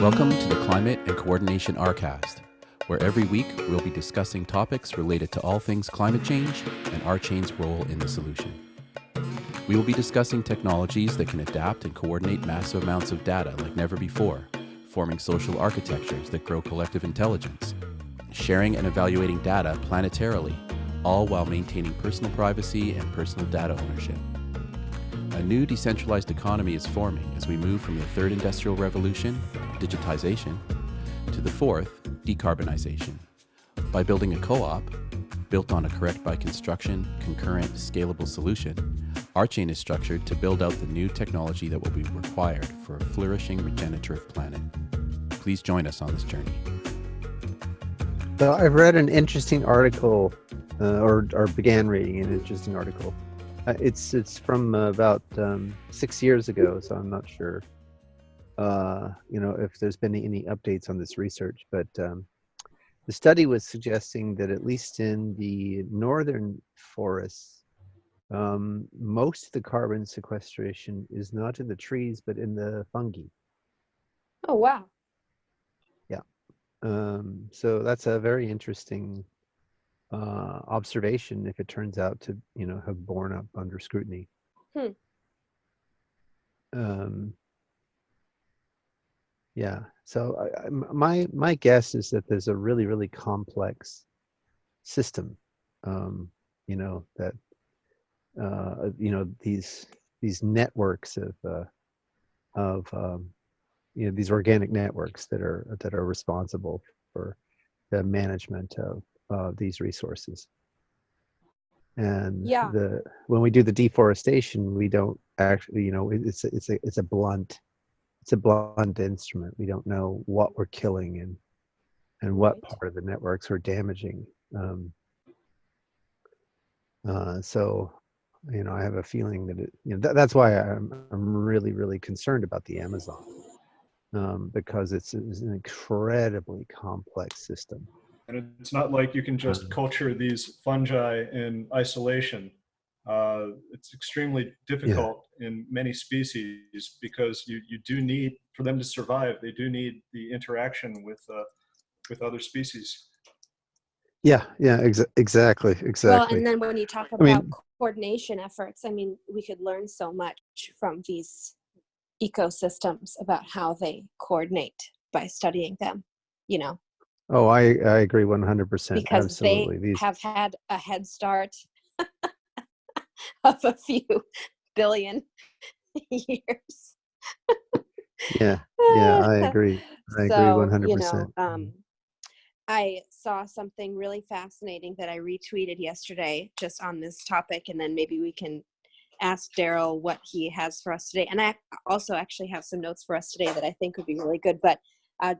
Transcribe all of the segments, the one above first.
Welcome to the Climate and Coordination RCast, where every week we'll be discussing topics related to all things climate change and RChain's role in the solution. We will be discussing technologies that can adapt and coordinate massive amounts of data like never before, forming social architectures that grow collective intelligence, sharing and evaluating data planetarily, all while maintaining personal privacy and personal data ownership. A new decentralized economy is forming as we move from the third industrial revolution, digitization, to the fourth, decarbonization. By building a co-op, built on a correct by construction, concurrent, scalable solution, RChain is structured to build out the new technology that will be required for a flourishing regenerative planet. Please join us on this journey. So I've read an interesting article, or began reading an interesting article. It's from about 6 years ago, so I'm not sure, if there's been any updates on this research. But the study was suggesting that at least in the northern forests, most of the carbon sequestration is not in the trees, but in the fungi. Oh, wow. Yeah. So that's a very interesting observation if it turns out to have borne up under scrutiny. Yeah, so my guess is that there's a really complex system, that these networks of these organic networks that are responsible for the management of these resources. And Yeah. when we do the deforestation, we don't actually, it's a blunt instrument. We don't know what we're killing and what part of the networks we're damaging. So I have a feeling that that's why I'm really concerned about the Amazon, because it's an incredibly complex system. And it's not like you can just culture these fungi in isolation. It's extremely difficult in many species because you do need, for them to survive, they do need the interaction with other species. Yeah, exactly. Well, and then when you talk about coordination efforts, we could learn so much from these ecosystems about how they coordinate by studying them, Oh, I agree 100%. Because absolutely. They have had a head start of a few billion years. Yeah, I agree. I agree 100%. I saw something really fascinating that I retweeted yesterday just on this topic, and then maybe we can ask Daryl what he has for us today. And I also actually have some notes for us today that I think would be really good, but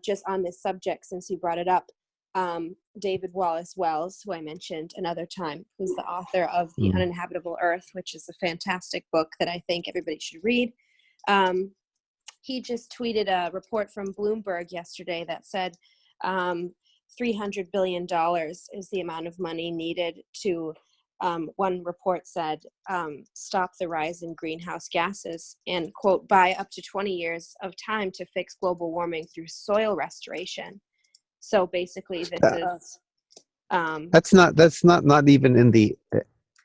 just on this subject, since you brought it up, David Wallace Wells, who I mentioned another time, who's the author of The Uninhabitable Earth, which is a fantastic book that I think everybody should read. He just tweeted a report from Bloomberg yesterday that said $300 billion is the amount of money needed to, one report said, stop the rise in greenhouse gases and, quote, buy up to 20 years of time to fix global warming through soil restoration. So basically this is... That's not even in the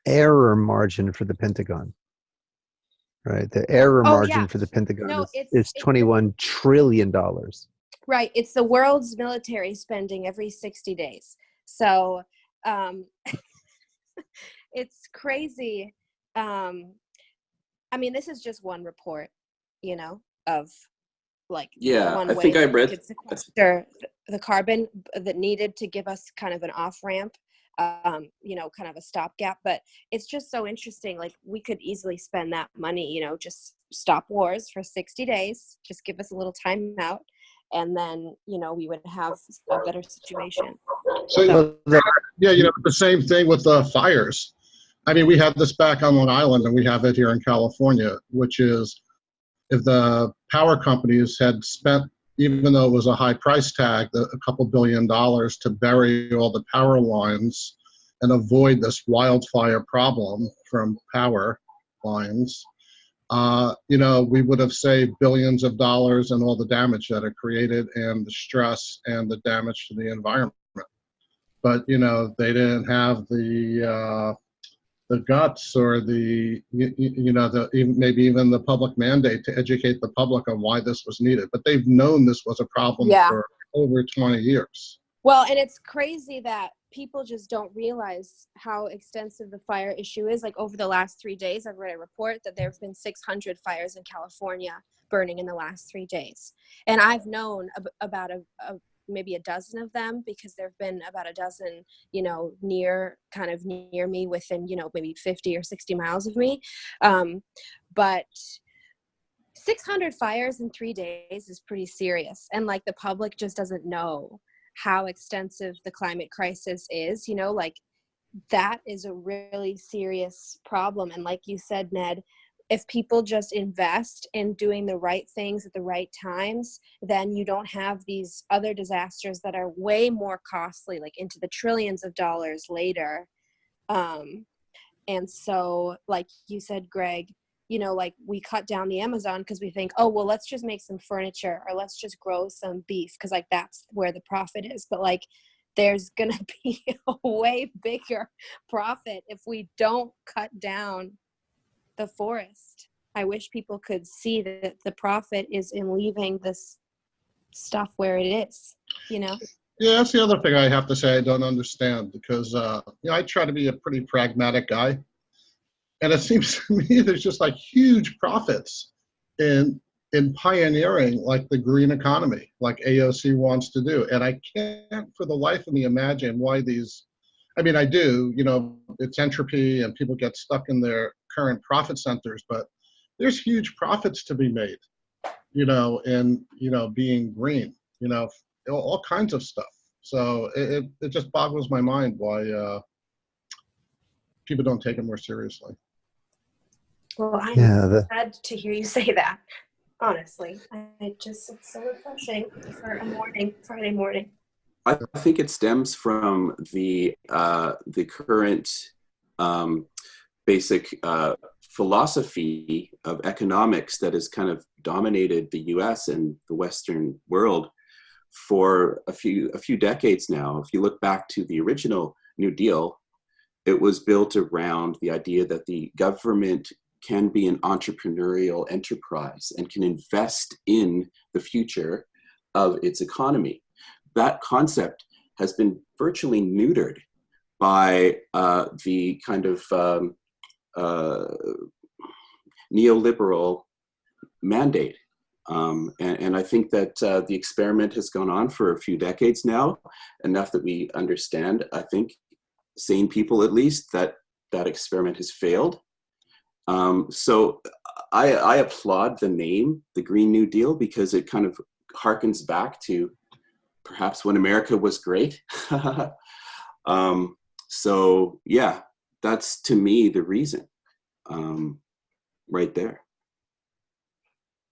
error margin for the Pentagon, right? The error margin for the Pentagon is $21 trillion. Right. It's the world's military spending every 60 days. So it's crazy. This is just one report, of one I way think I that we read could sequester the carbon that needed to give us kind of an off-ramp, kind of a stopgap. But it's just so interesting. We could easily spend that money, just stop wars for 60 days, just give us a little time out. And then, we would have a better situation. So, the same thing with the fires. We have this back on Long Island, and we have it here in California, which is if the power companies had spent, even though it was a high price tag, a couple $2 billion to bury all the power lines and avoid this wildfire problem from power lines, we would have saved billions of dollars and all the damage that it created and the stress and the damage to the environment. But, they didn't have the guts or maybe even the public mandate to educate the public on why this was needed. But they've known this was a problem for over 20 years. Well, and it's crazy that people just don't realize how extensive the fire issue is. Like over the last 3 days, I've read a report that there have been 600 fires in California burning in the last 3 days. And I've known about maybe a dozen of them, because there have been about a dozen, near me within, maybe 50 or 60 miles of me. But 600 fires in 3 days is pretty serious. And like the public just doesn't know how extensive the climate crisis is, that is a really serious problem. And like you said, Ned, if people just invest in doing the right things at the right times, then you don't have these other disasters that are way more costly, like into the trillions of dollars later. And so, like you said, Greg, we cut down the Amazon because we think, oh, well, let's just make some furniture, or let's just grow some beef, because like that's where the profit is. But like there's gonna be a way bigger profit if we don't cut down the forest. I wish people could see that the profit is in leaving this stuff where it is, Yeah, that's the other thing I have to say I don't understand, because I try to be a pretty pragmatic guy. And it seems to me there's just like huge profits in pioneering like the green economy, like AOC wants to do. And I can't for the life of me imagine why these, I do, it's entropy and people get stuck in their current profit centers, but there's huge profits to be made, in, being green, all kinds of stuff. So it just boggles my mind why people don't take it more seriously. Well, I'm glad to hear you say that. Honestly, it's so refreshing for a Friday morning. I think it stems from the current basic philosophy of economics that has kind of dominated the U.S. and the Western world for a few decades now. If you look back to the original New Deal, it was built around the idea that the government can be an entrepreneurial enterprise and can invest in the future of its economy. That concept has been virtually neutered by the kind of neoliberal mandate. And I think that the experiment has gone on for a few decades now, enough that we understand, I think, sane people at least, that experiment has failed. So I applaud the name, the Green New Deal, because it kind of harkens back to perhaps when America was great. So yeah, that's to me the reason, right there.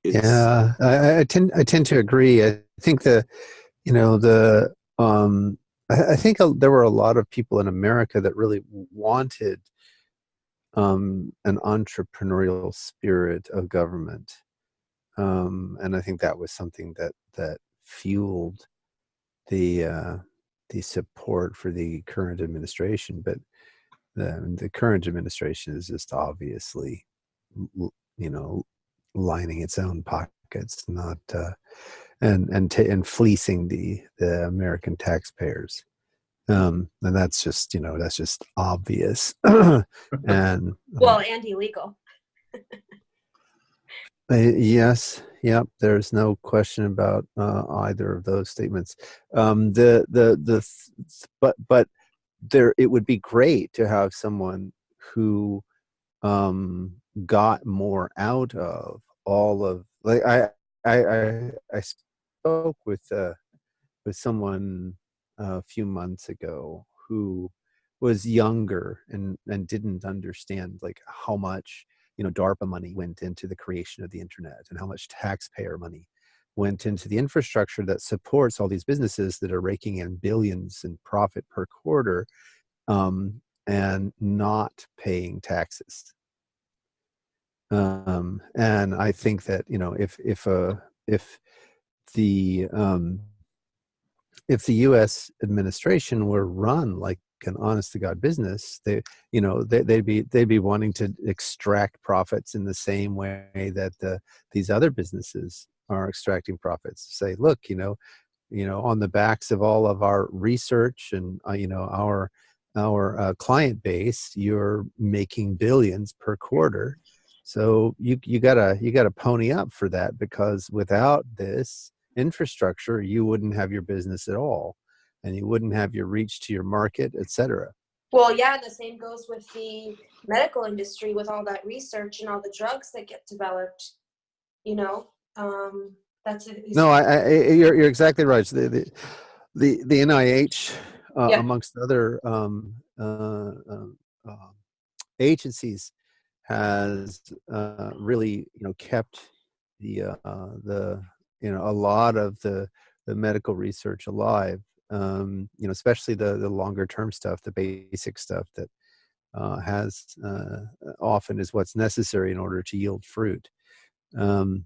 I tend to agree. I think I think there were a lot of people in America that really wanted an entrepreneurial spirit of government, and I think that was something that fueled the support for the current administration. But the current administration is just obviously, lining its own pockets, not and fleecing the American taxpayers. And that's just obvious. And and illegal. Yes, yep. There's no question about either of those statements. But there, it would be great to have someone who got more out of all of, like, I spoke with someone a few months ago who was younger and didn't understand like how much DARPA money went into the creation of the internet and how much taxpayer money went into the infrastructure that supports all these businesses that are raking in billions in profit per quarter, and not paying taxes. And I think that, you know, if the if the U.S. administration were run like an honest to God business, they'd be wanting to extract profits in the same way that these other businesses are extracting profits. Say, look, on the backs of all of our research and our client base, you're making billions per quarter. So you gotta pony up for that, because without this infrastructure, you wouldn't have your business at all, and you wouldn't have your reach to your market, etc. Well, yeah, and the same goes with the medical industry, with all that research and all the drugs that get developed. You know, that's a, No, you're exactly right. So the NIH, yeah. amongst other agencies, has really kept the a lot of the medical research alive. Especially the longer term stuff, the basic stuff that has often is what's necessary in order to yield fruit. And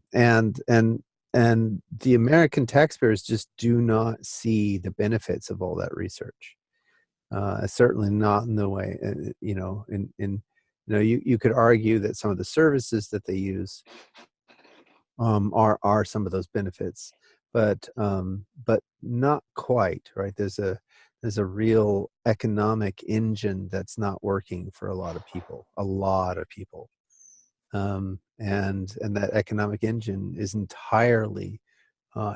the American taxpayers just do not see the benefits of all that research. Certainly not in the way, you could argue that some of the services that they use are some of those benefits, but not quite, right? There's a real economic engine that's not working for a lot of people, and that economic engine is entirely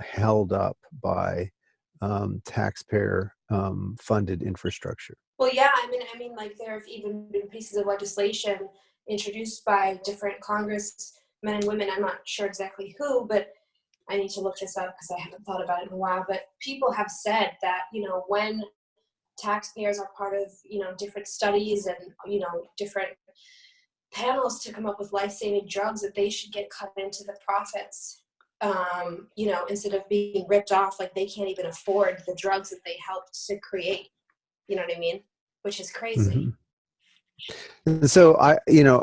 held up by taxpayer funded infrastructure. Well, yeah, I mean, like there have even been pieces of legislation introduced by different congressmen and women. I'm not sure exactly who, but I need to look this up because I haven't thought about it in a while. But people have said that, when taxpayers are part of, different studies and, different panels to come up with life-saving drugs, that they should get cut into the profits, instead of being ripped off, like they can't even afford the drugs that they helped to create. You know what I mean? Which is crazy. Mm-hmm. So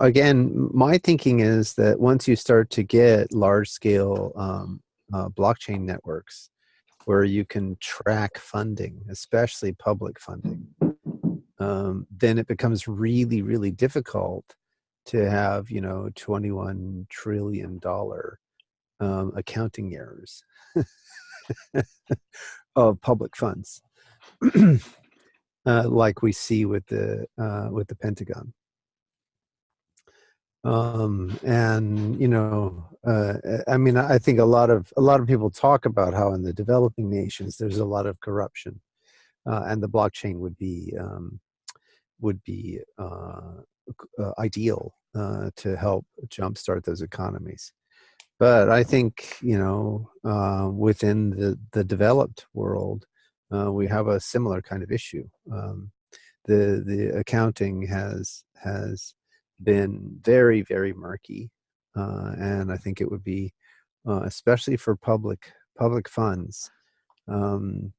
again, my thinking is that once you start to get large scale blockchain networks where you can track funding, especially public funding, then it becomes really, really difficult to have, $21 trillion accounting errors of public funds. Like we see with the Pentagon, I mean, I think a lot of people talk about how in the developing nations there's a lot of corruption, and the blockchain would be ideal to help jumpstart those economies. But I think within the developed world, we have a similar kind of issue. The accounting has been very, very murky, and I think it would be, especially for public funds, having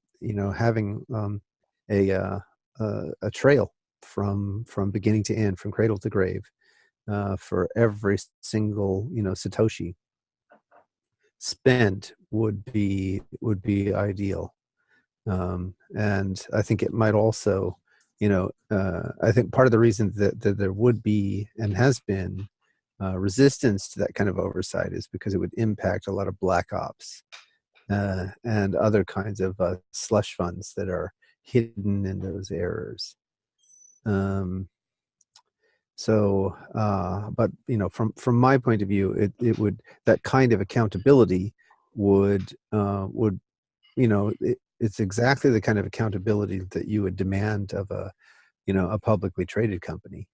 a trail from beginning to end, from cradle to grave, for every single Satoshi spent would be ideal. And I think it might also, I think part of the reason that there would be and has been resistance to that kind of oversight is because it would impact a lot of black ops and other kinds of slush funds that are hidden in those errors. But from my point of view, it would, that kind of accountability would it's exactly the kind of accountability that you would demand of a publicly traded company.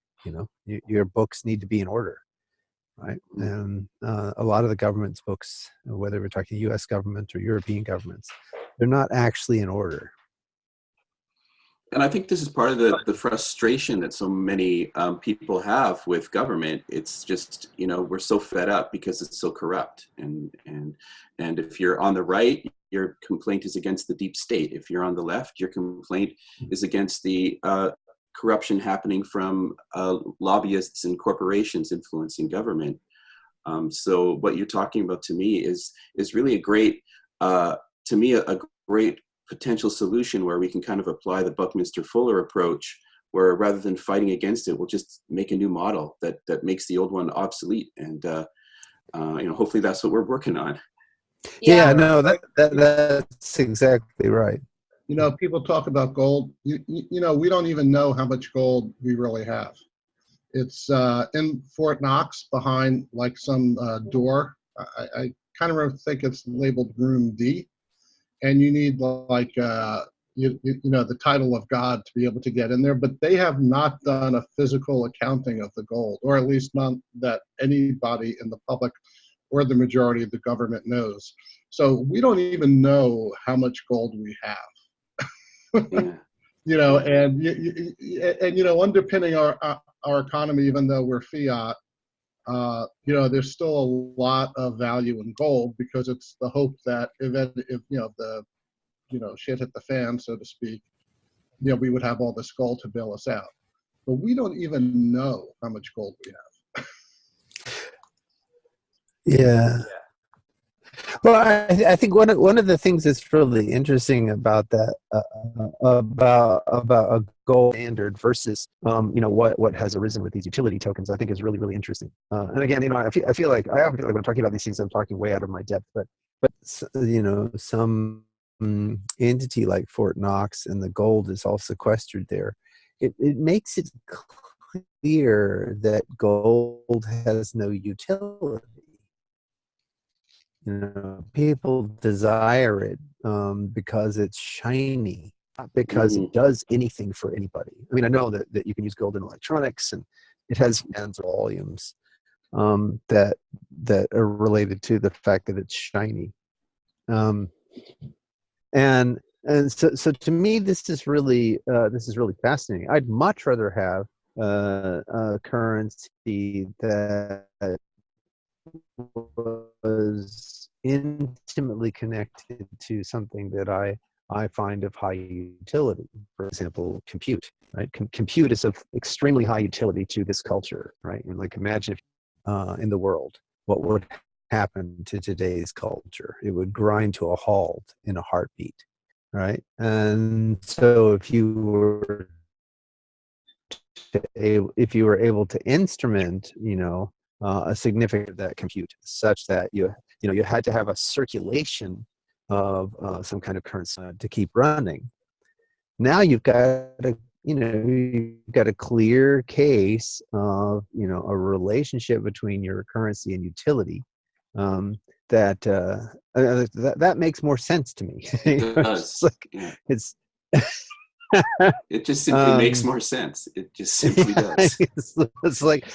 Your books need to be in order, right? And a lot of the government's books, whether we're talking U.S. government or European governments, they're not actually in order. And I think this is part of the frustration that so many people have with government. It's just, we're so fed up because it's so corrupt. And if you're on the right, your complaint is against the deep state. If you're on the left, your complaint is against the corruption happening from lobbyists and corporations influencing government. So what you're talking about to me is really a great, to me, a great potential solution where we can kind of apply the Buckminster Fuller approach, where rather than fighting against it, we'll just make a new model that makes the old one obsolete. And hopefully that's what we're working on. Yeah, no, that's exactly right. People talk about gold. We don't even know how much gold we really have. It's in Fort Knox behind like some door. I kind of think it's labeled Room D, and you need like the title of God to be able to get in there. But they have not done a physical accounting of the gold, or at least not that anybody in the public or the majority of the government knows. So we don't even know how much gold we have. Yeah. And underpinning our economy, even though we're fiat, there's still a lot of value in gold, because it's the hope that if the shit hit the fan, so to speak, we would have all this gold to bail us out. But we don't even know how much gold we have. Yeah. Well, I think one of the things that's really interesting about that, about a gold standard versus what has arisen with these utility tokens, I think is really, really interesting. And again, I feel like when I'm talking about these things, I'm talking way out of my depth. But some entity like Fort Knox and the gold is all sequestered there. It makes it clear that gold has no utility. People desire it because it's shiny, not because it does anything for anybody. I mean, I know that you can use gold in electronics, and it has volumes that are related to the fact that it's shiny. And so to me, this is really fascinating. I'd much rather have a currency that was intimately connected to something that I find of high utility. For example, compute. Right? Compute is of extremely high utility to this culture. Right? And like, imagine if in the world, what would happen to today's culture? It would grind to a halt in a heartbeat. Right? And so if you were able to instrument, a significant of that compute, such that you had to have a circulation of some kind of currency to keep running. Now you've got a clear case of a relationship between your currency and utility that makes more sense to me. It does. It just simply makes more sense. It just simply does. It's like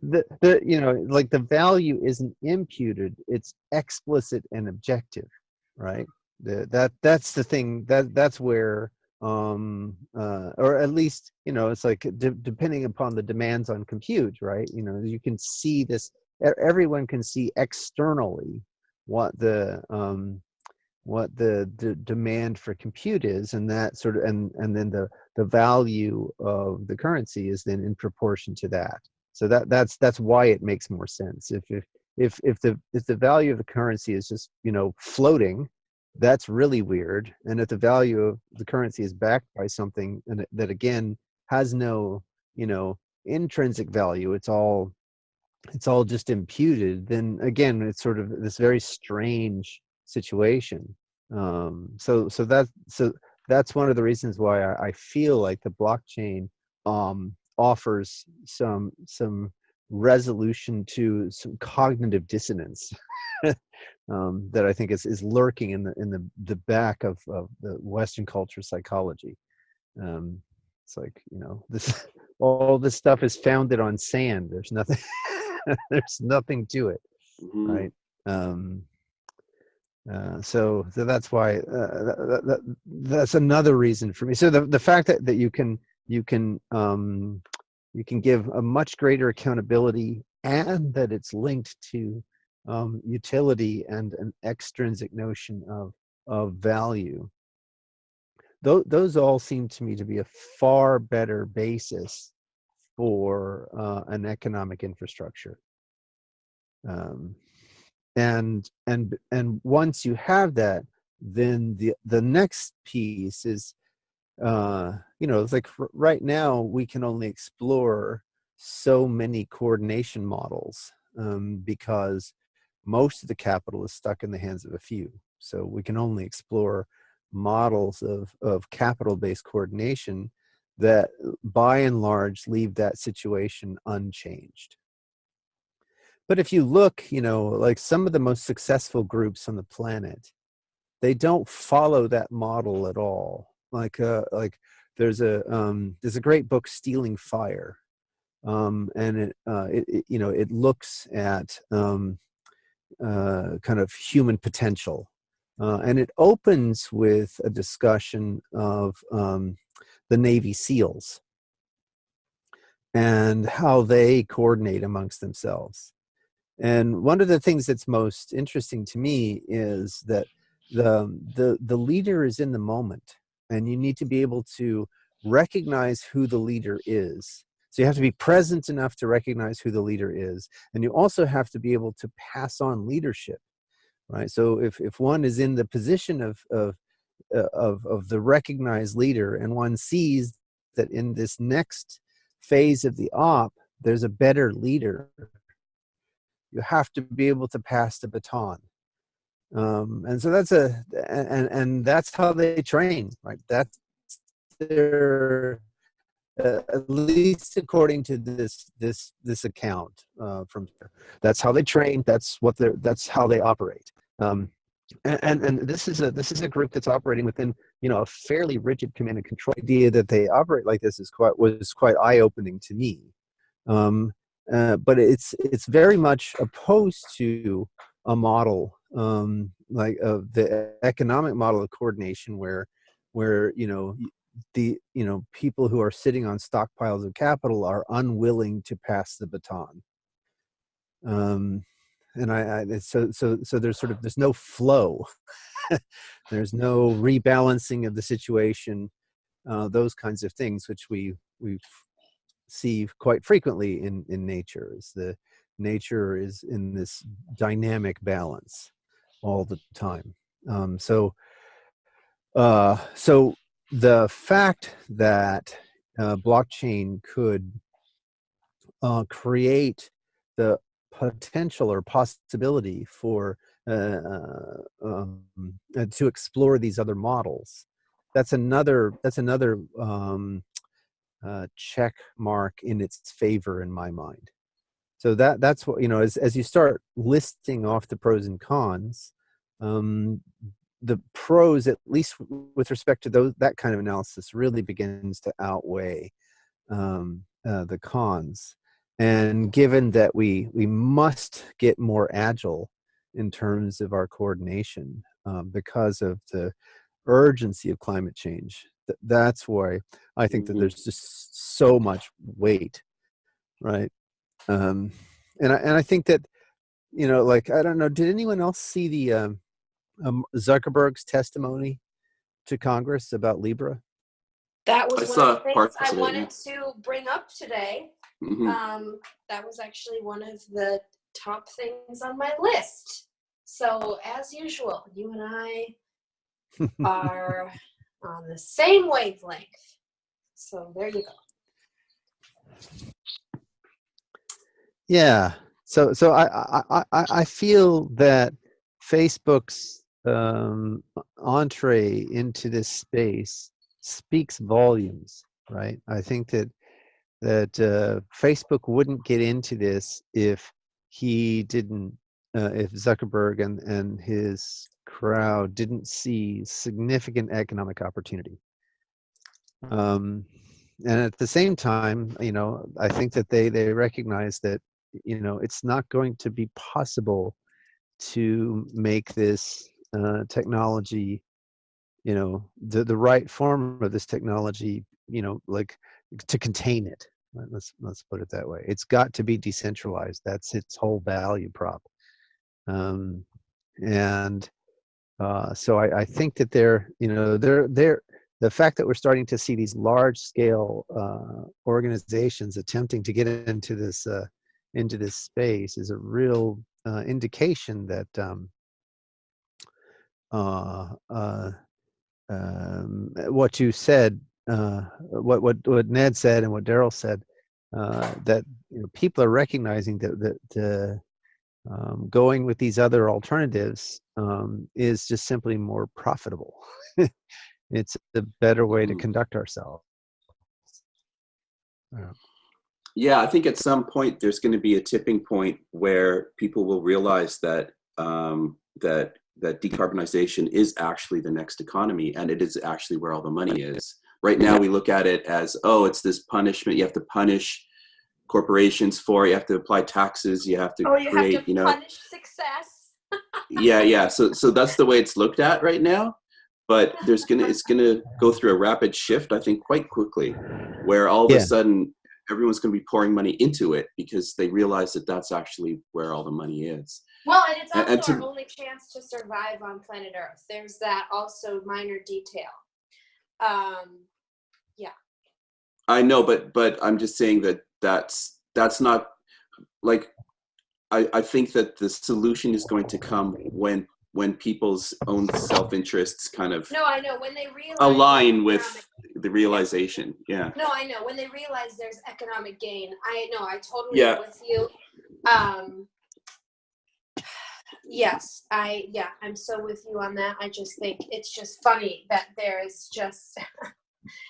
the value isn't imputed; it's explicit and objective, right? That's the thing. That's where, or at least it's like depending upon the demands on compute, right? You can see this. Everyone can see externally what the demand for compute is, and that sort of and then the value of the currency is then in proportion to that. So that's why it makes more sense. If the value of the currency is just floating, that's really weird. And if the value of the currency is backed by something and that again has no intrinsic value, it's all just imputed, then again it's sort of this very strange situation. So that's one of the reasons why I feel like the blockchain offers some resolution to some cognitive dissonance that I think is lurking in the back of the Western culture psychology. It's like this all this stuff is founded on sand. There's nothing there's nothing to it, right? So that's why that's another reason for me. So the fact that you can give a much greater accountability, and that it's linked to utility and an extrinsic notion of value. Those all seem to me to be a far better basis for an economic infrastructure. Um, and once you have that, then the next piece is, it's like right now we can only explore so many coordination models, because most of the capital is stuck in the hands of a few. So we can only explore models of capital-based coordination that by and large leave that situation unchanged. But if you look, like some of the most successful groups on the planet, they don't follow that model at all. Like there's a great book, Stealing Fire, and it looks at kind of human potential, and it opens with a discussion of the Navy SEALs and how they coordinate amongst themselves. And one of the things that's most interesting to me is that the leader is in the moment, and you need to be able to recognize who the leader is. So you have to be present enough to recognize who the leader is, and you also have to be able to pass on leadership, right? So if one is in the position of the recognized leader, and one sees that in this next phase of the op there's a better leader, you have to be able to pass the baton. And so and that's how they train, right? That's their, at least according to this account, that's how they train. That's how they operate. And this is a group that's operating within, a fairly rigid command and control. The idea that they operate like this was quite eye-opening to me. But it's very much opposed to a model like the economic model of coordination, where the people who are sitting on stockpiles of capital are unwilling to pass the baton. And so there's no flow. There's no rebalancing of the situation, those kinds of things, which we see quite frequently in nature. Is the nature is in this dynamic balance all the time. So the fact that blockchain could create the potential or possibility for to explore these other models, that's another check mark in its favor in my mind. So that's what, as you start listing off the pros and cons, the pros, at least with respect to that kind of analysis, really begins to outweigh the cons. And given that we must get more agile in terms of our coordination because of the urgency of climate change, that's why I think that there's just so much weight, right? And I think that, like, I don't know, did anyone else see the Zuckerberg's testimony to Congress about Libra? That was I one saw of the things parts I of it, wanted to bring up today. That was actually one of the top things on my list. So as usual, you and I are on the same wavelength. So there you go. Yeah. So I feel that Facebook's entree into this space speaks volumes, right? I think that Facebook wouldn't get into this if if Zuckerberg and his crowd didn't see significant economic opportunity. And at the same time, I think that they recognize that, it's not going to be possible to make this technology, the right form of this technology, like to contain it. Let's put it that way. It's got to be decentralized. That's its whole value prop. And so I think that they're the fact that we're starting to see these large scale organizations attempting to get into this space is a real indication that what you said, what Ned said and what Daryl said, that people are recognizing that going with these other alternatives is just simply more profitable. It's a better way to conduct ourselves. Yeah, I think at some point there's going to be a tipping point where people will realize that that decarbonization is actually the next economy, and it is actually where all the money is. Right now, we look at it as, oh, it's this punishment. You have to punish corporations for it. You have to apply taxes. You have to create, have to punish success. yeah. So that's the way it's looked at right now. But it's gonna go through a rapid shift, I think, quite quickly, where all of a sudden everyone's going to be pouring money into it because they realize that that's actually where all the money is. Well, and it's also our only chance to survive on planet Earth. There's that also minor detail. Yeah. I know, but I'm just saying that's not like, I think that the solution is going to come when people's own self-interests kind of I know when they realize align with the realization. Yeah. No, I know when they realize there's economic gain. I know, I totally agree with you. Yes, I'm so with you on that. I just think it's just funny that there's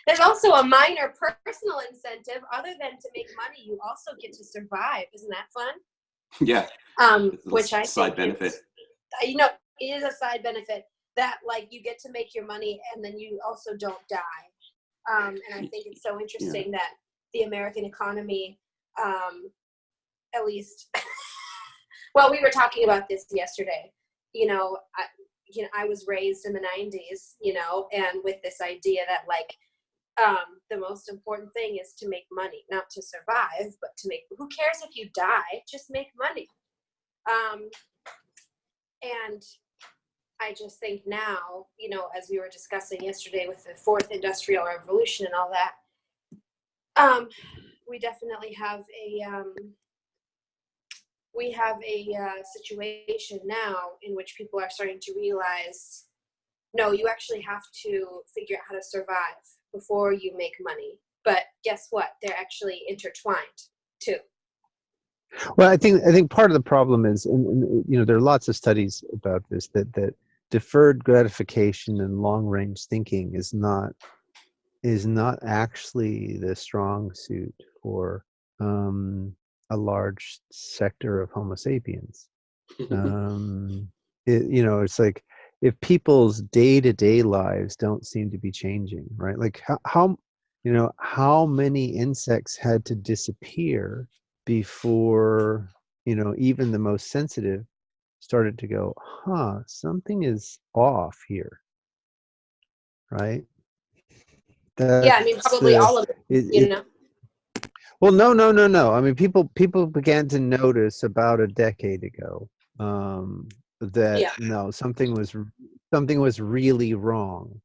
there's also a minor personal incentive other than to make money. You also get to survive. Isn't that fun? Yeah. Which I side think benefit. It is a side benefit that you get to make your money and then you also don't die. And I think it's so interesting that the American economy, at least, well, we were talking about this yesterday. I was raised in the 90s, and with this idea that the most important thing is to make money, not to survive, but to make. Who cares if you die? Just make money. And I just think now, as we were discussing yesterday with the fourth industrial revolution and all that, we definitely have a situation now in which people are starting to realize, no, you actually have to figure out how to survive before you make money. But guess what? They're actually intertwined too. Well, I think part of the problem is, and there are lots of studies about this, that deferred gratification and long-range thinking is not actually the strong suit for a large sector of Homo sapiens. It's like if people's day-to-day lives don't seem to be changing, right? Like how many insects had to disappear before even the most sensitive started to go, something is off here, right? Probably all of it, Well, no. I mean, people began to notice about a decade ago that no, something was really wrong.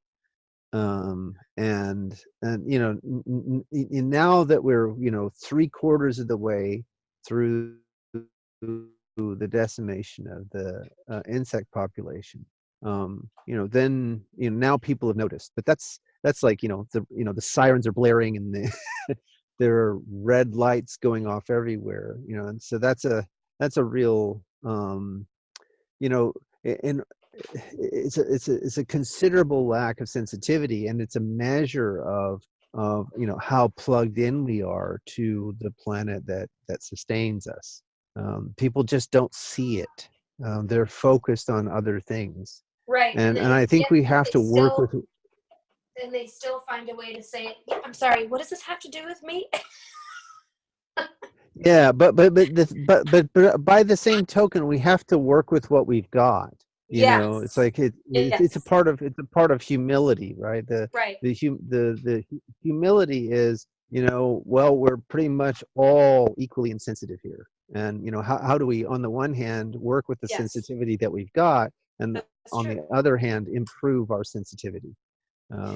And now that we're 3/4 of the way through the decimation of the insect population, then now people have noticed. But that's like the sirens are blaring and there are red lights going off everywhere, and so that's a real and it's a considerable lack of sensitivity, and it's a measure of how plugged in we are to the planet that sustains us. People just don't see it. They're focused on other things, right? And I think we have to work with. And they still find a way to say, I'm sorry, what does this have to do with me? Yeah, but by the same token, we have to work with what we've got. It's like it's a part of humility, right? The humility is, well, we're pretty much all equally insensitive here, and how do we, on the one hand, work with the sensitivity that we've got, and on the other hand, improve our sensitivity.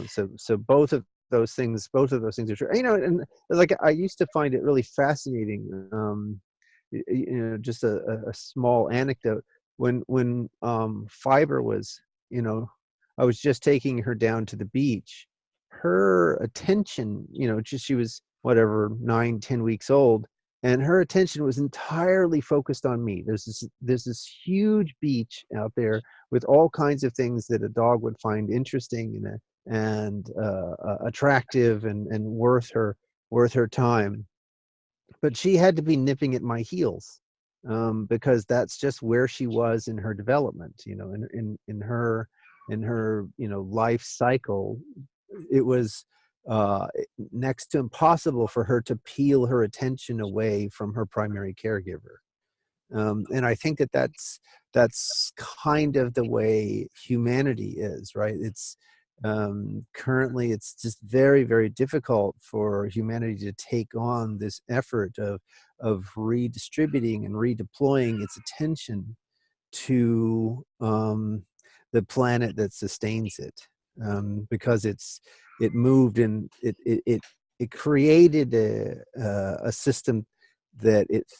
So both of those things are true. And like I used to find it really fascinating. just a small anecdote. When Fiber was, I was just taking her down to the beach. Her attention, she was whatever 9-10 weeks old, and her attention was entirely focused on me. There's this huge beach out there with all kinds of things that a dog would find interesting and attractive and worth her time. But she had to be nipping at my heels, because that's just where she was in her development. In her life cycle, it was next to impossible for her to peel her attention away from her primary caregiver. And I think that's kind of the way humanity is, right? It's currently it's just very, very difficult for humanity to take on this effort of redistributing and redeploying its attention to the planet that sustains it, because it moved and it created a system that it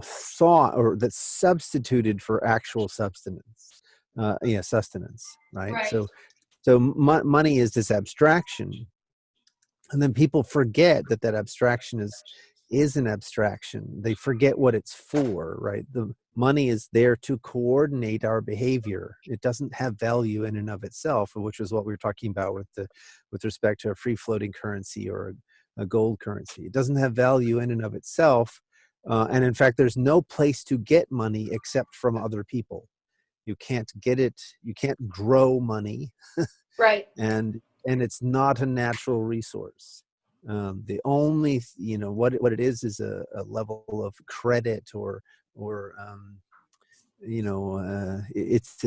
thought, or that substituted for actual sustenance, right? Right. So money is this abstraction, and then people forget that abstraction is an abstraction. They forget what it's for, right? The money is there to coordinate our behavior. It doesn't have value in and of itself, which is what we were talking about with respect to a free floating currency or a gold currency. It doesn't have value in and of itself. And in fact, there's no place to get money except from other people. You can't get it. You can't grow money. Right. And it's not a natural resource. The only, what it is a level of credit or it's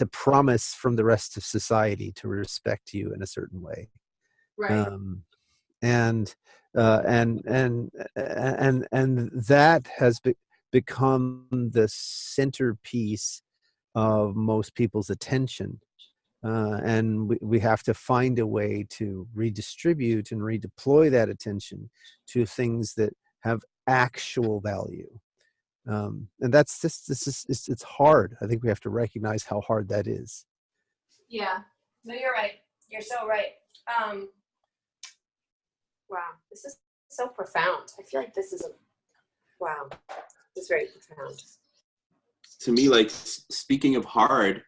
a promise from the rest of society to respect you in a certain way. Right. And that has become the centerpiece of most people's attention. And we have to find a way to redistribute and redeploy that attention to things that have actual value. And it's hard. I think we have to recognize how hard that is. Yeah. No, you're right. You're so right. Wow. This is so profound. I feel like this is wow. This is very profound. To me, like, speaking of hard,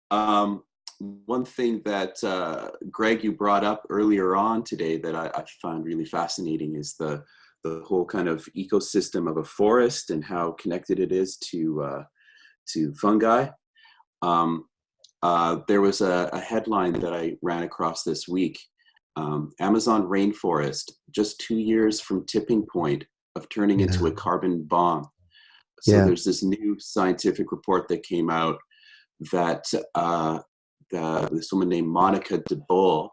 one thing that Greg, you brought up earlier on today that I found really fascinating is the whole kind of ecosystem of a forest and how connected it is to fungi. There was a headline that I ran across this week. Amazon rainforest, just 2 years from tipping point of turning into a carbon bomb. So there's this new scientific report that came out that this woman named Monica DeBull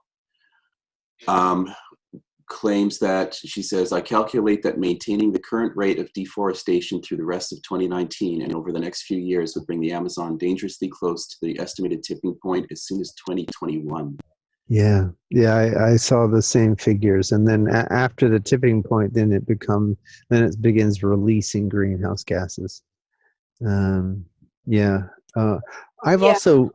claims that, she says, I calculate that maintaining the current rate of deforestation through the rest of 2019 and over the next few years would bring the Amazon dangerously close to the estimated tipping point as soon as 2021. Yeah, I saw the same figures, and then after the tipping point, then it begins releasing greenhouse gases. I've also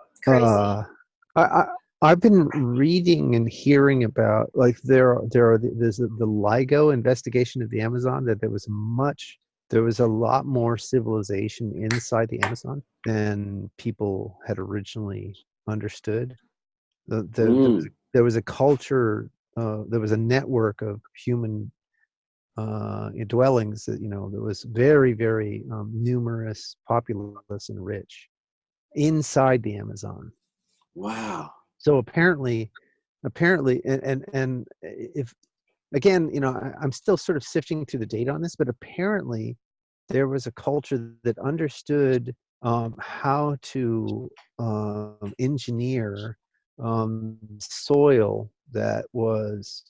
I've been reading and hearing about, like, there's the LIGO investigation of the Amazon, that there was a lot more civilization inside the Amazon than people had originally understood. There was a culture, there was a network of human dwellings that that was very, very numerous, populous, and rich inside the Amazon. Wow. So apparently, and if, again, I'm still sort of sifting through the data on this, but apparently there was a culture that understood how to engineer soil that was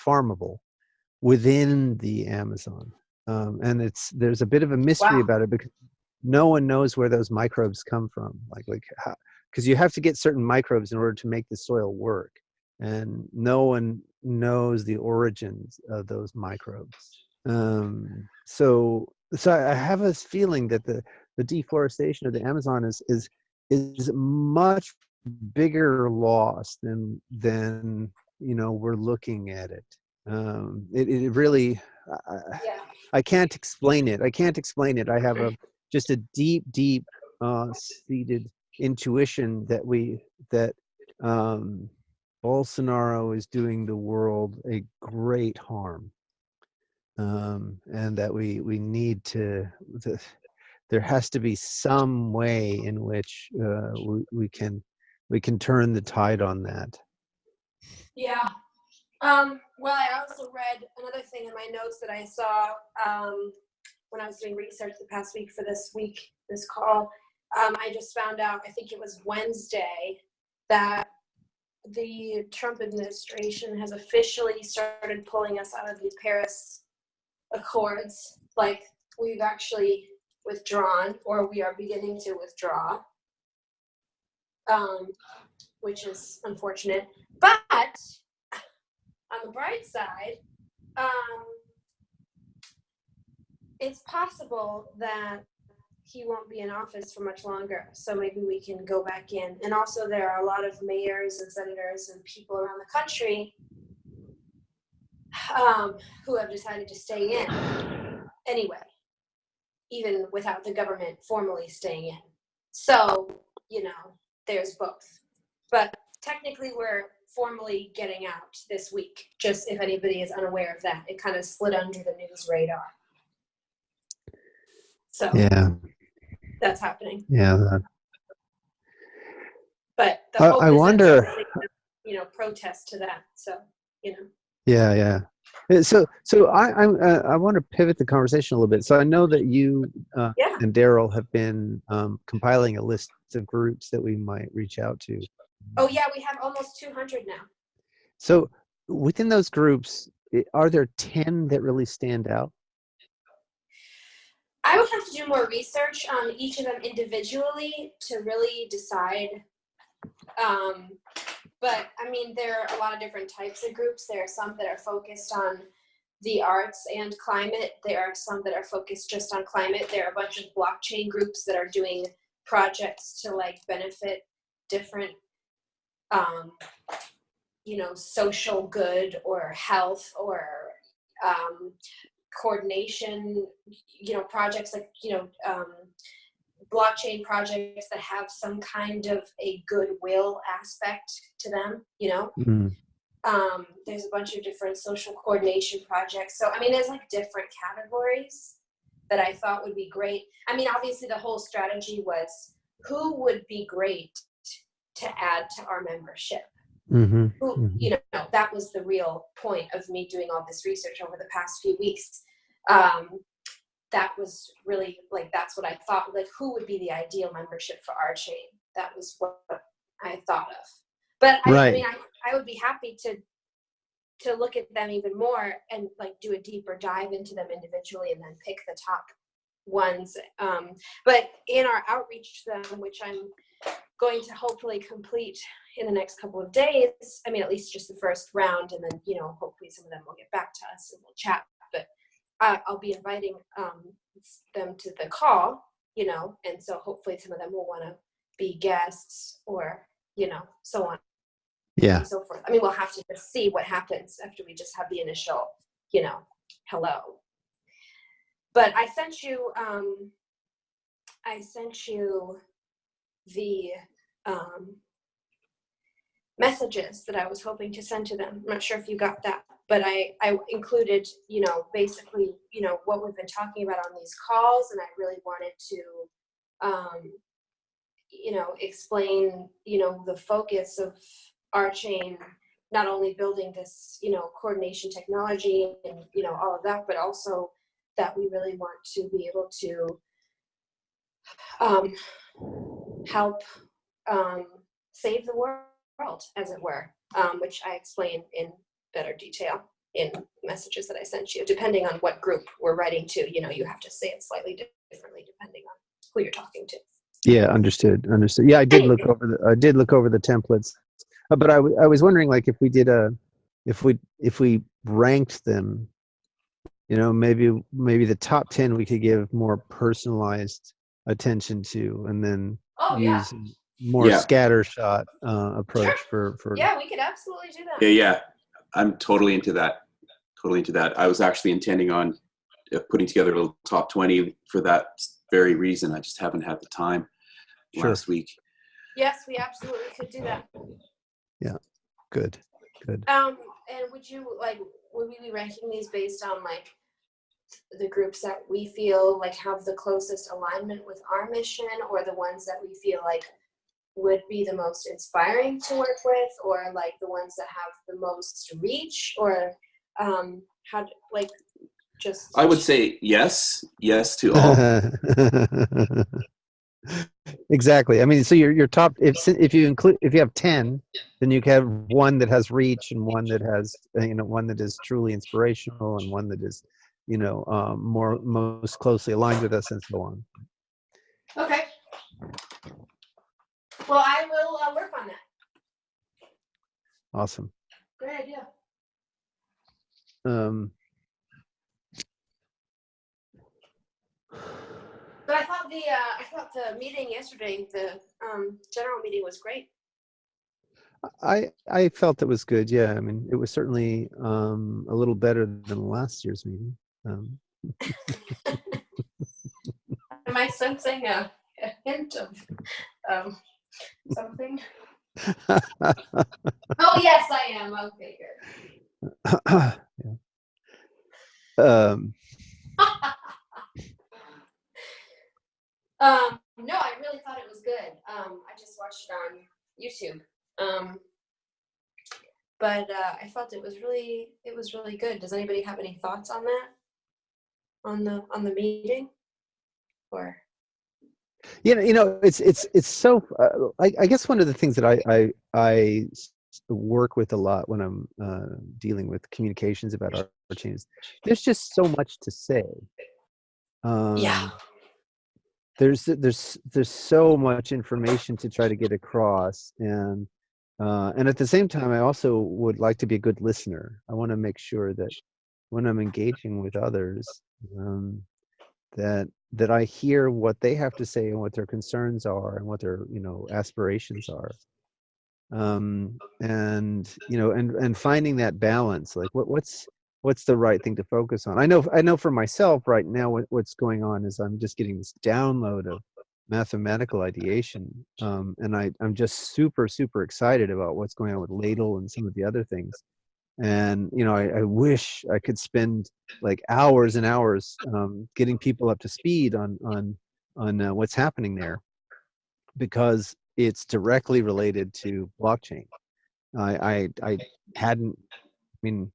farmable within the Amazon, and there's a bit of a mystery about it, because no one knows where those microbes come from, like how, because you have to get certain microbes in order to make the soil work, and no one knows the origins of those microbes. So I have this feeling that the deforestation of the Amazon is much bigger loss than we're looking at it. It really, I can't explain it. I have just a deep seated intuition that Bolsonaro is doing the world a great harm, and that we need to. There has to be some way in which we can turn the tide on that. Yeah. Well, I also read another thing in my notes that I saw when I was doing research the past week for this call. I just found out, I think it was Wednesday, that the Trump administration has officially started pulling us out of the Paris Accords. Like, we've actually withdrawn, or we are beginning to withdraw, which is unfortunate. But on the bright side, it's possible that he won't be in office for much longer, so maybe we can go back in. And also, there are a lot of mayors and senators and people around the country who have decided to stay in anyway, even without the government formally staying in. So, there's both. But technically, we're formally getting out this week, just if anybody is unaware of that. It kind of slid under the news radar. So yeah, that's happening. Yeah. But the hope I is wonder. that protest to that. So, Yeah. So I want to pivot the conversation a little bit. So I know that you and Daryl have been compiling a list of groups that we might reach out to. Oh yeah, we have almost 200 now. So within those groups, are there 10 that really stand out? I would have to do more research on each of them individually to really decide. But I mean, there are a lot of different types of groups. There are some that are focused on the arts and climate. There are some that are focused just on climate. There are a bunch of blockchain groups that are doing projects to benefit different, social good or health or coordination, projects blockchain projects that have some kind of a goodwill aspect to them, There's a bunch of different social coordination projects. So, I mean, there's different categories that I thought would be great. I mean, obviously the whole strategy was who would be great to add to our membership. Mm-hmm. Who, that was the real point of me doing all this research over the past few weeks. That was really that's what I thought, who would be the ideal membership for our chain. That was what I thought of. But I would be happy to look at them even more and do a deeper dive into them individually and then pick the top ones. But in our outreach to them, which I'm going to hopefully complete in the next couple of days, I mean, at least just the first round, and then, hopefully some of them will get back to us and we'll chat. But I'll be inviting them to the call, and so hopefully some of them will want to be guests or, so on. Yeah. And so forth. I mean, we'll have to just see what happens after we just have the initial, hello. But I sent you the messages that I was hoping to send to them. I'm not sure if you got that, but I included, basically, what we've been talking about on these calls, and I really wanted to, explain, the focus of our chain, not only building this, coordination technology and, all of that, but also that we really want to be able to help save the world, as it were, which I explain in better detail in messages that I sent you. Depending on what group we're writing to, you have to say it slightly differently depending on who you're talking to. Yeah, understood. Yeah, I did look over the templates, but I was wondering, if we did if we ranked them, maybe the top 10 we could give more personalized attention to, and then Oh yeah, use more Yeah. scattershot approach for yeah, we could absolutely do that. Yeah. I'm totally into that. Totally into that. I was actually intending on putting together a little top 20 for that very reason. I just haven't had the time last week. Yes, we absolutely could do that. Yeah, good. And would we be ranking these based on like the groups that we feel like have the closest alignment with our mission, or the ones that we feel like would be the most inspiring to work with, or like the ones that have the most reach, or just? I would say yes to all. Exactly. I mean, so your top, if you have 10, then you can have one that has reach, and one that has one that is truly inspirational, and one that is most closely aligned with us, and so on. Okay. Well, I will work on that. Awesome. Great idea. But I thought the meeting yesterday, the general meeting, was great. I felt it was good. Yeah, I mean, it was certainly a little better than last year's meeting. Am I sensing a hint of something? Oh yes, I am. Okay, good. Yeah. No, I really thought it was good. I just watched it on YouTube. But I felt it was really good. Does anybody have any thoughts on that? On the meeting? Or it's so I guess one of the things that I work with a lot when I'm dealing with communications about our changes, there's just so much to say. Yeah. There's so much information to try to get across, and at the same time, I also would like to be a good listener. I want to make sure that when I'm engaging with others, that I hear what they have to say, and what their concerns are, and what their aspirations are, and finding that balance, like what's the right thing to focus on. I know for myself right now, what's going on is I'm just getting this download of mathematical ideation, and I'm just super excited about what's going on with Ladle and some of the other things. And I wish I could spend like hours and hours getting people up to speed on what's happening there, because it's directly related to blockchain. I hadn't. I mean,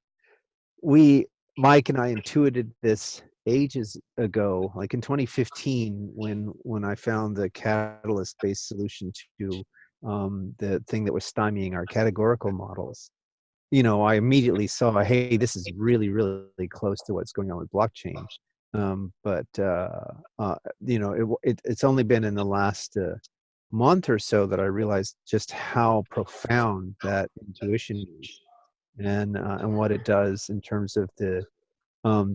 Mike and I intuited this ages ago, like in 2015, when I found the catalyst-based solution to the thing that was stymieing our categorical models. I immediately saw, hey, this is really close to what's going on with blockchain. But it's only been in the last month or so that I realized just how profound that intuition is, and what it does in terms of the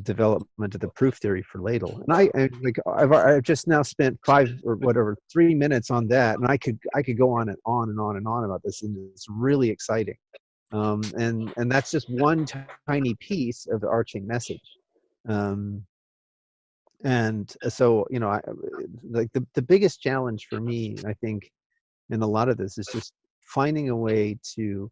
development of the proof theory for Ladle. And I've just now spent 3 minutes on that, and I could go on and on and on and on about this, and it's really exciting. And that's just one tiny piece of the arching message. And so the biggest challenge for me, I think, in a lot of this is just finding a way to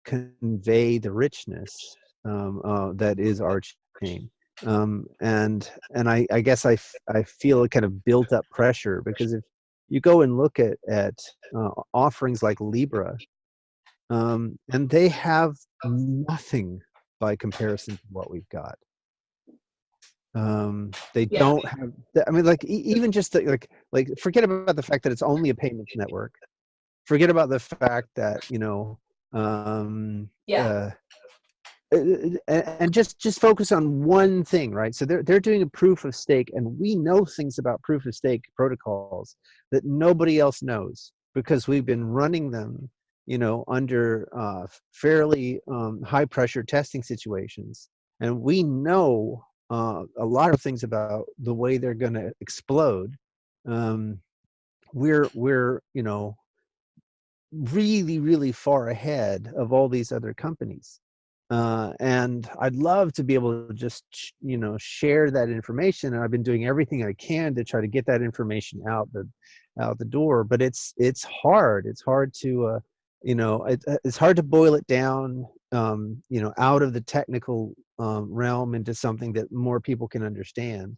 convey the richness that is arching. And I guess I feel a kind of built up pressure, because if you go and look at offerings like Libra, and they have nothing by comparison to what we've got. They don't have. I mean, like even just like forget about the fact that it's only a payments network. Forget about the fact that and just focus on one thing, right? So they're doing a proof of stake, and we know things about proof of stake protocols that nobody else knows, because we've been running them under fairly high pressure testing situations, and we know a lot of things about the way they're going to explode. We're really, really far ahead of all these other companies. And I'd love to be able to just, share that information. And I've been doing everything I can to try to get that information out the door. But it's hard. It's hard to, it's hard to boil it down, out of the technical realm into something that more people can understand.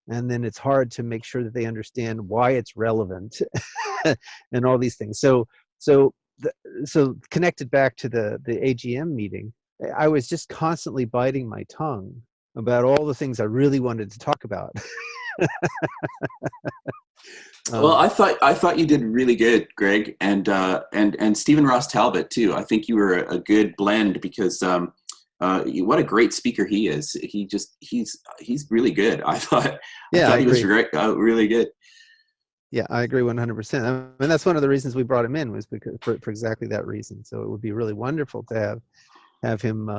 And then it's hard to make sure that they understand why it's relevant and all these things. So so connected back to the AGM meeting, I was just constantly biting my tongue about all the things I really wanted to talk about. Well, I thought you did really good, Greg, and Stephen Ross Talbot too. I think you were a good blend because what a great speaker he is. He's really good. I thought he was great, really good. Yeah, I agree 100%. I mean, that's one of the reasons we brought him in, was because for exactly that reason. So it would be really wonderful to have him,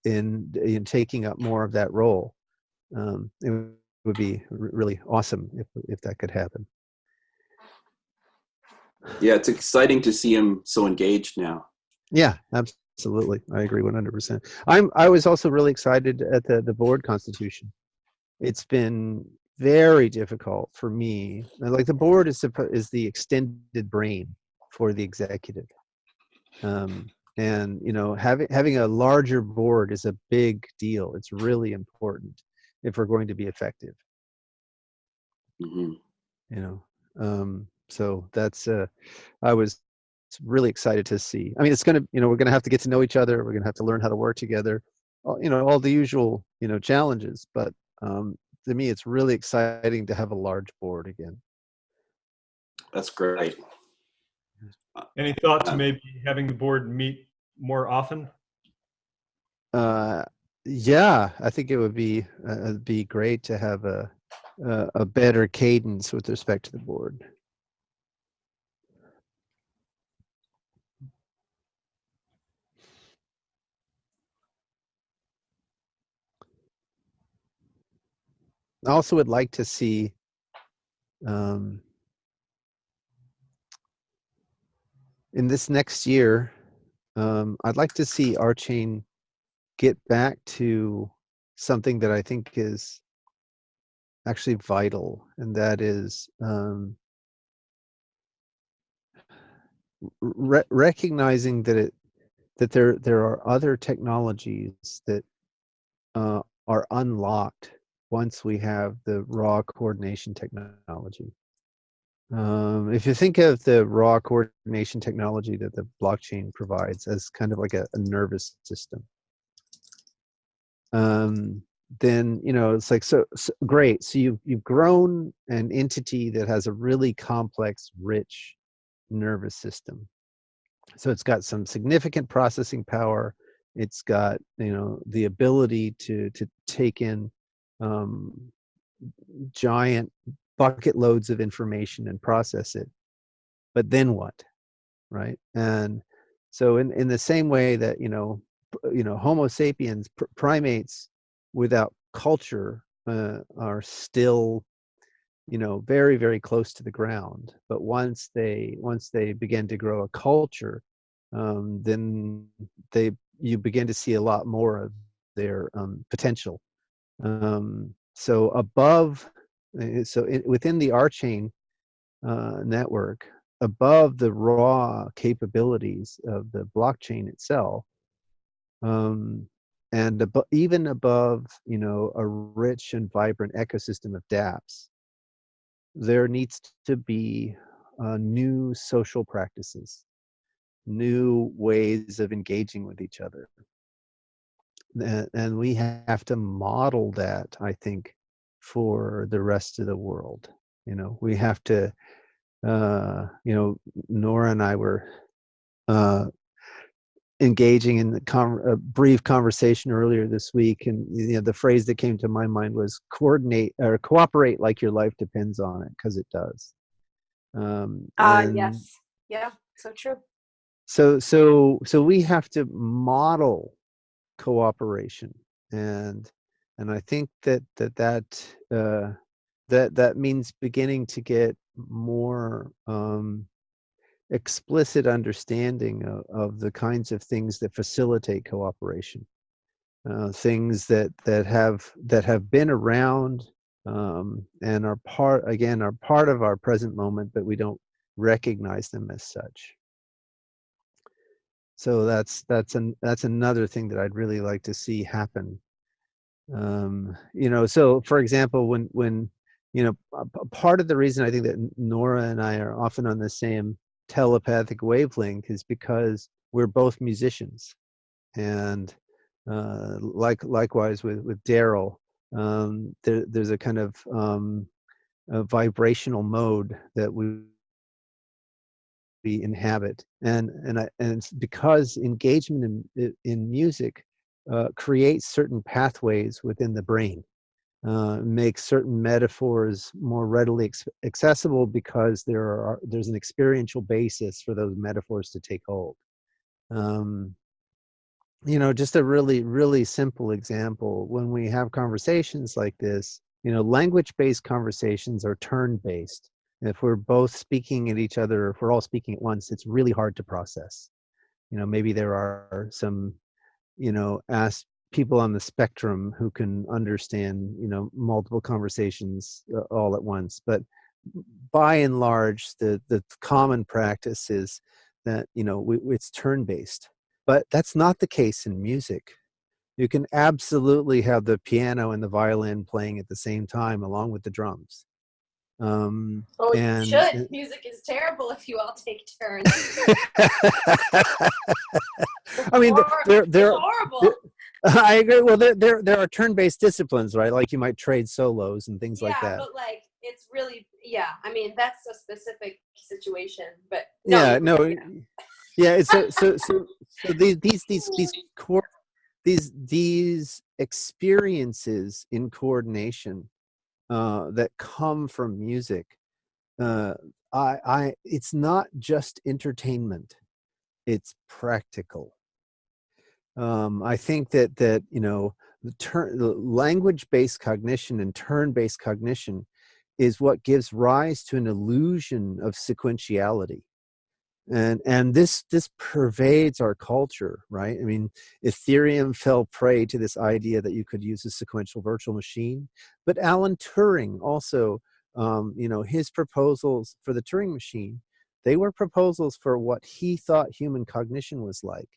in taking up more of that role. It would be really awesome if that could happen. Yeah, it's exciting to see him so engaged now. Yeah, absolutely. I agree 100%. I was also really excited at the board constitution. It's been very difficult for me. Like, the board is the extended brain for the executive. And having a larger board is a big deal. It's really important if we're going to be effective. So that's I was really excited to see. I mean, it's gonna, we're gonna have to get to know each other. We're gonna have to learn how to work together. All the usual challenges. But to me, it's really exciting to have a large board again. That's great. Any thought to maybe having the board meet more often? Yeah, I think it would be great to have a better cadence with respect to the board. I also would like to see in this next year, I'd like to see our chain get back to something that I think is actually vital, and that is recognizing that there are other technologies that are unlocked once we have the raw coordination technology. If you think of the raw coordination technology that the blockchain provides as kind of like a nervous system, then it's like, so great. So you've grown an entity that has a really complex, rich nervous system. So it's got some significant processing power. It's got the ability to take in giant bucket loads of information and process it. But then what, right? And so in the same way that Homo sapiens, primates without culture are still very, very close to the ground. But once they begin to grow a culture, then you begin to see a lot more of their potential. So within the R-chain network, above the raw capabilities of the blockchain itself, and even above a rich and vibrant ecosystem of dApps, there needs to be new social practices, new ways of engaging with each other. And we have to model that, I think, for the rest of the world. We have to, Nora and I were engaging in a brief conversation earlier this week, and the phrase that came to my mind was coordinate or cooperate like your life depends on it, because it does. Yes. Yeah, so true. So we have to model cooperation, and I think that means beginning to get more explicit understanding of the kinds of things that facilitate cooperation, things that have been around, and are part of our present moment, but we don't recognize them as such. So that's another thing that I'd really like to see happen. So for example, when part of the reason I think that Nora and I are often on the same telepathic wavelength is because we're both musicians, and likewise with Daryl, there's a kind of a vibrational mode that we inhabit, and it's because engagement in music creates certain pathways within the brain, makes certain metaphors more readily accessible because there's an experiential basis for those metaphors to take hold. Just a really, really simple example, when we have conversations like this, language-based conversations are turn-based. If we're both speaking at each other, if we're all speaking at once, it's really hard to process. Maybe there are some, ask people on the spectrum who can understand, multiple conversations all at once. But by and large, the common practice is that, it's turn-based. But that's not the case in music. You can absolutely have the piano and the violin playing at the same time along with the drums. You should. Music is terrible if you all take turns. I mean, they're horrible. I agree. Well, there are turn-based disciplines, right? Like you might trade solos and things like that. Yeah, but it's really, I mean, that's a specific situation. But So these experiences in coordination that come from music, it's not just entertainment, it's practical. I think that the language-based cognition and turn-based cognition is what gives rise to an illusion of sequentiality. And this pervades our culture, right? I mean, Ethereum fell prey to this idea that you could use a sequential virtual machine. But Alan Turing also, his proposals for the Turing machine, they were proposals for what he thought human cognition was like.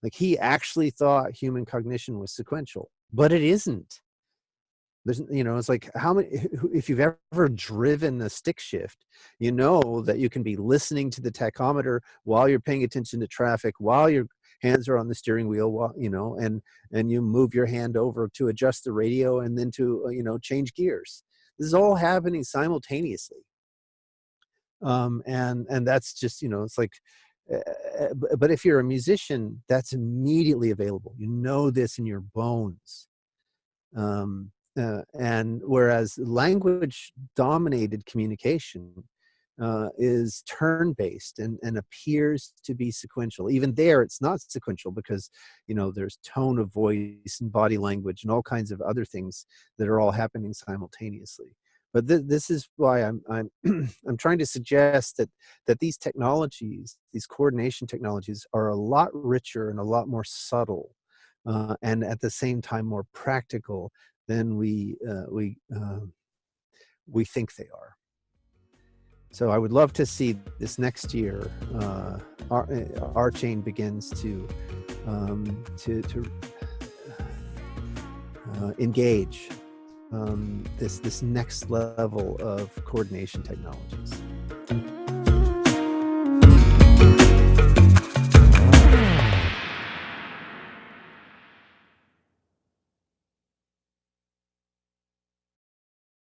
Like he actually thought human cognition was sequential, but it isn't. There's, it's like if you've ever driven a stick shift, that you can be listening to the tachometer while you're paying attention to traffic, while your hands are on the steering wheel, and you move your hand over to adjust the radio and then to, change gears. This is all happening simultaneously. And that's just, it's like, but if you're a musician, that's immediately available. This in your bones. And whereas language-dominated communication is turn-based and appears to be sequential. Even there, it's not sequential because, there's tone of voice and body language and all kinds of other things that are all happening simultaneously. But this is why I'm I'm trying to suggest that these technologies, these coordination technologies, are a lot richer and a lot more subtle, and at the same time more practical than we think they are. So I would love to see this next year, our chain begins to engage this next level of coordination technologies.